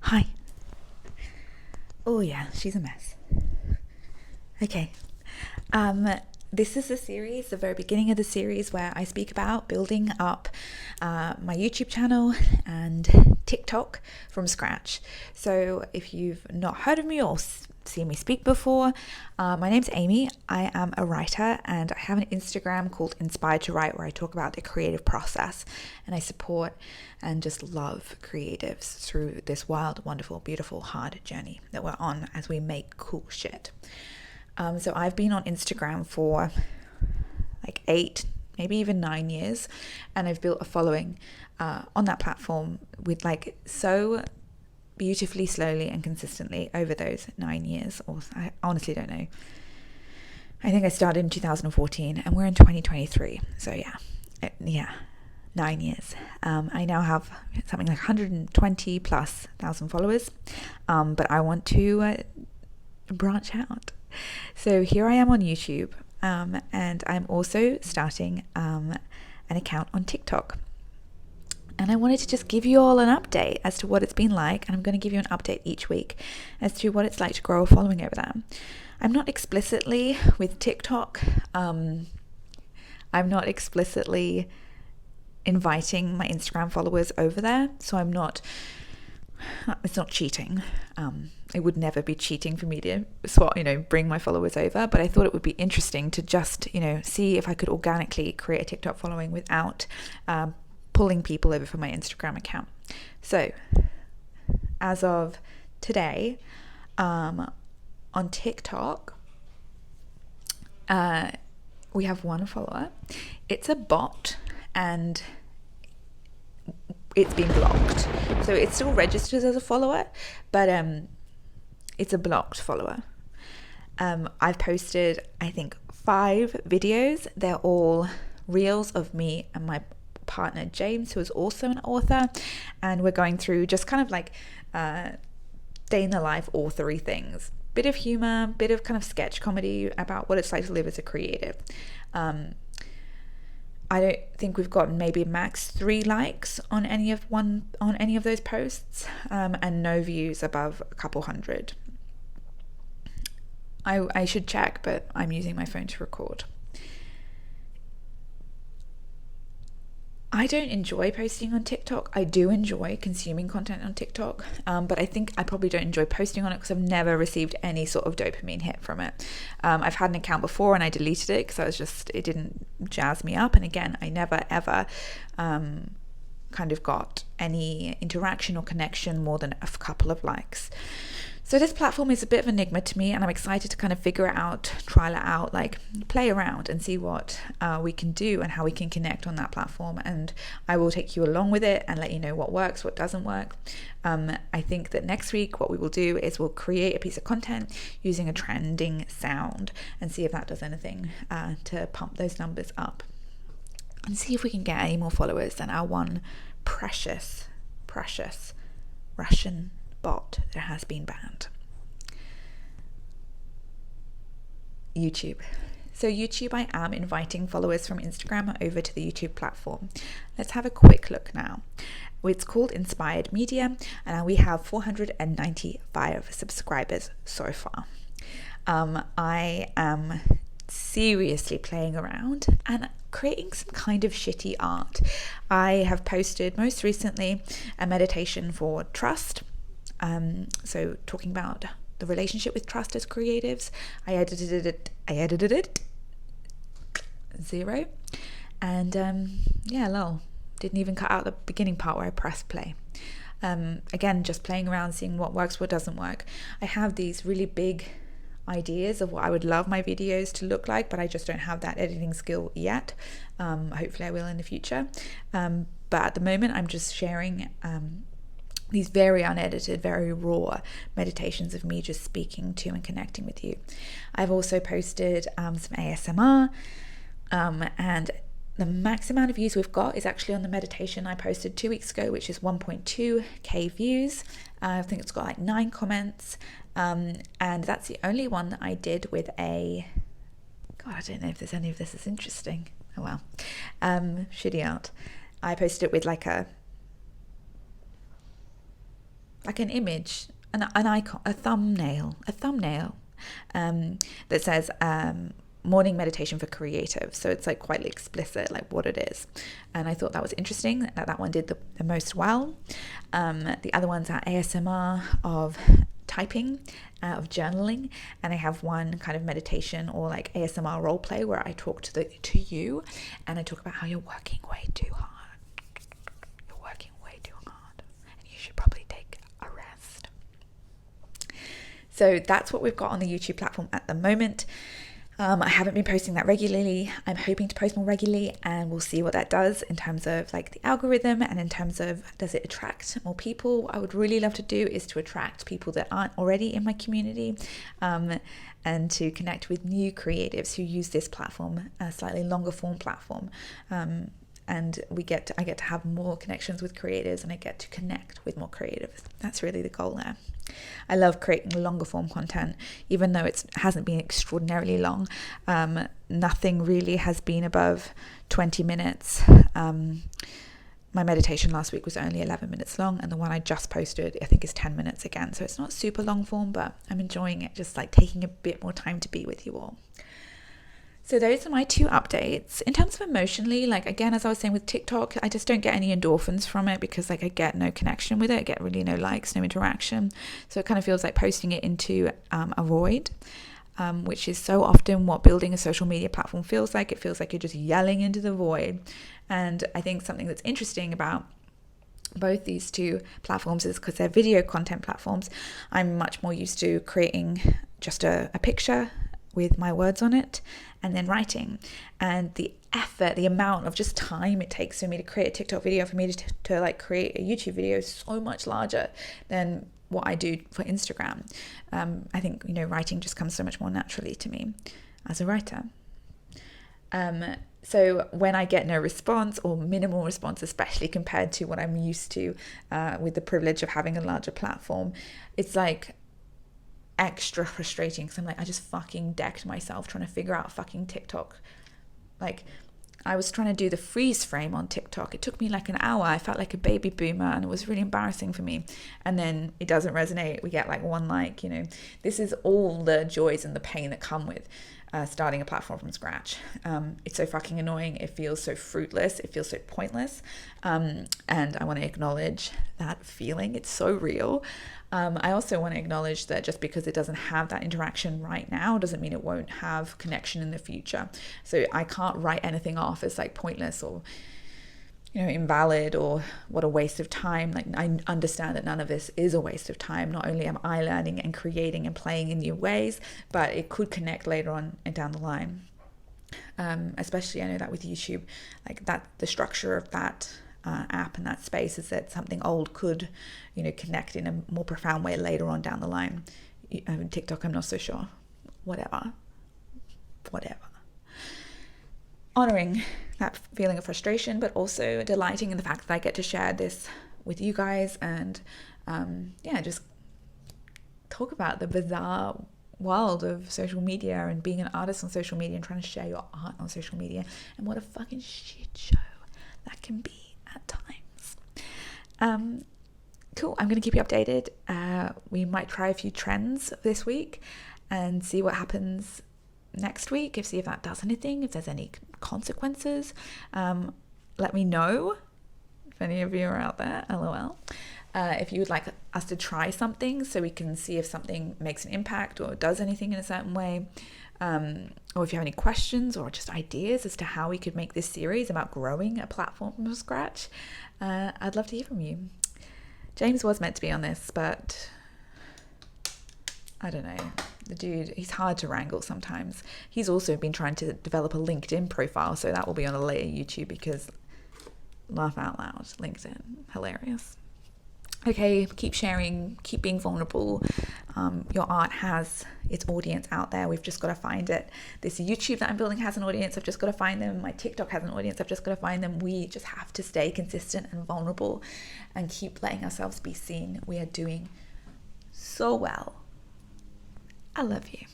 Hi. Oh yeah, she's a mess. Okay. Um, this is a series, the very beginning of the series, where I speak about building up my YouTube channel and TikTok from scratch. So if you've not heard of me or seen me speak before, my name's Amy. I am a writer and I have an Instagram called Inspired to Write, where I talk about the creative process, and I support and just love creatives through this wild, wonderful, beautiful, hard journey that we're on as we make cool shit. So I've been on Instagram for like 8, maybe even 9 years, and I've built a following on that platform with like so beautifully, slowly and consistently over those 9 years, or I honestly don't know. I think I started in 2014 and we're in 2023. So yeah, 9 years. I now have something like 120 plus thousand followers, but I want to branch out. So here I am on YouTube, and I'm also starting an account on TikTok. And I wanted to just give you all an update as to what it's been like, and I'm going to give you an update each week as to what it's like to grow a following over there. I'm not explicitly with TikTok. I'm not explicitly inviting my Instagram followers over there, so it's not cheating. It would never be cheating for me to bring my followers over, but I thought it would be interesting to just, see if I could organically create a TikTok following without pulling people over from my Instagram account. So as of today, on TikTok, we have one follower. It's a bot and it's been blocked. So it still registers as a follower, but it's a blocked follower. I've posted, I think, 5 videos. They're all reels of me and my partner James, who is also an author, and we're going through just kind of like day in the life authory things. Bit of humor, bit of kind of sketch comedy about what it's like to live as a creative. I don't think we've gotten maybe max 3 likes on any of those posts, and no views above a couple hundred. I should check, but I'm using my phone to record. I don't enjoy posting on TikTok. I do enjoy consuming content on TikTok, but I think I probably don't enjoy posting on it because I've never received any sort of dopamine hit from it. I've had an account before and I deleted it because it didn't jazz me up. And again, I never ever kind of got any interaction or connection more than a couple of likes. So this platform is a bit of an enigma to me, and I'm excited to kind of figure it out, trial it out, like play around and see what we can do and how we can connect on that platform. And I will take you along with it and let you know what works, what doesn't work. I think that next week what we will do is we'll create a piece of content using a trending sound and see if that does anything to pump those numbers up, and see if we can get any more followers than our one precious Russian bot that has been banned. YouTube. So YouTube, I am inviting followers from Instagram over to the YouTube platform. Let's have a quick look now. It's called Inspired Media, and we have 495 subscribers so far. I am seriously playing around and creating some kind of shitty art. I have posted most recently a meditation for trust. So talking about the relationship with trust as creatives. I edited it 0, and lol, didn't even cut out the beginning part where I pressed play. Again, just playing around, seeing what works, what doesn't work. I have these really big ideas of what I would love my videos to look like, but I just don't have that editing skill yet. Hopefully I will in the future, but at the moment I'm just sharing these very unedited, very raw meditations of me just speaking to and connecting with you. I've also posted some ASMR, and the max amount of views we've got is actually on the meditation I posted 2 weeks ago, which is 1.2k views. I think it's got like 9 comments, and that's the only one that I did with I don't know if there's any of this is interesting. Oh well. Shitty art. I posted it with like a like an image, an icon, a thumbnail that says morning meditation for creatives. So it's like quite explicit, like what it is. And I thought that was interesting that one did the most well. The other ones are ASMR of typing, of journaling, and I have one kind of meditation or like ASMR role play where I talk to you, and I talk about how you're working way too hard. You're working way too hard, and you should probably take a rest. So that's what we've got on the YouTube platform at the moment. I haven't been posting that regularly. I'm hoping to post more regularly, and we'll see what that does in terms of like the algorithm and in terms of does it attract more people. What I would really love to do is to attract people that aren't already in my community, and to connect with new creatives who use this platform, a slightly longer form platform. And I get to have more connections with creators, and I get to connect with more creatives. That's really the goal there. I love creating longer form content, even though it hasn't been extraordinarily long. Nothing really has been above 20 minutes. My meditation last week was only 11 minutes long, and the one I just posted I think is 10 minutes again. So it's not super long form, but I'm enjoying it, just like taking a bit more time to be with you all. So those are my two updates. In terms of emotionally, like again, as I was saying with TikTok, I just don't get any endorphins from it because like I get no connection with it. I get really no likes, no interaction. So it kind of feels like posting it into a void, which is so often what building a social media platform feels like. It feels like you're just yelling into the void. And I think something that's interesting about both these two platforms is because they're video content platforms. I'm much more used to creating just a picture with my words on it and then writing, and the effort, the amount of just time it takes for me to create a TikTok video, for me to like create a YouTube video is so much larger than what I do for Instagram. I think, writing just comes so much more naturally to me as a writer. So when I get no response or minimal response, especially compared to what I'm used to with the privilege of having a larger platform, it's like extra frustrating because I'm like, I just fucking decked myself trying to figure out fucking TikTok. Like I was trying to do the freeze frame on TikTok. It took me like an hour. I felt like a baby boomer, and it was really embarrassing for me. And then it doesn't resonate. We get like one like, this is all the joys and the pain that come with starting a platform from scratch. It's so fucking annoying. It feels so fruitless. It feels so pointless. And I want to acknowledge that feeling. It's so real. I also want to acknowledge that just because it doesn't have that interaction right now doesn't mean it won't have connection in the future. So I can't write anything off as like pointless or invalid or what a waste of time. Like I understand that none of this is a waste of time. Not only am I learning and creating and playing in new ways, but it could connect later on and down the line. Especially I know that with YouTube, like that the structure of that app and that space is that something old could connect in a more profound way later on down the line. TikTok, I'm not so sure. Whatever. Honoring that feeling of frustration, but also delighting in the fact that I get to share this with you guys and just talk about the bizarre world of social media and being an artist on social media and trying to share your art on social media, and what a fucking shit show that can be at times. Cool. I'm going to keep you updated. We might try a few trends this week and see what happens next week, see if that does anything, if there's any consequences. Let me know if any of you are out there, LOL. If you would like us to try something so we can see if something makes an impact or does anything in a certain way, or if you have any questions or just ideas as to how we could make this series about growing a platform from scratch, I'd love to hear from you. James was meant to be on this, but I don't know. The dude, he's hard to wrangle sometimes. He's also been trying to develop a LinkedIn profile, so that will be on a later YouTube because laugh out loud, LinkedIn, hilarious. Okay, keep sharing, keep being vulnerable. Your art has its audience out there. We've just got to find it. This YouTube that I'm building has an audience. I've just got to find them. My TikTok has an audience. I've just got to find them. We just have to stay consistent and vulnerable and keep letting ourselves be seen. We are doing so well. I love you.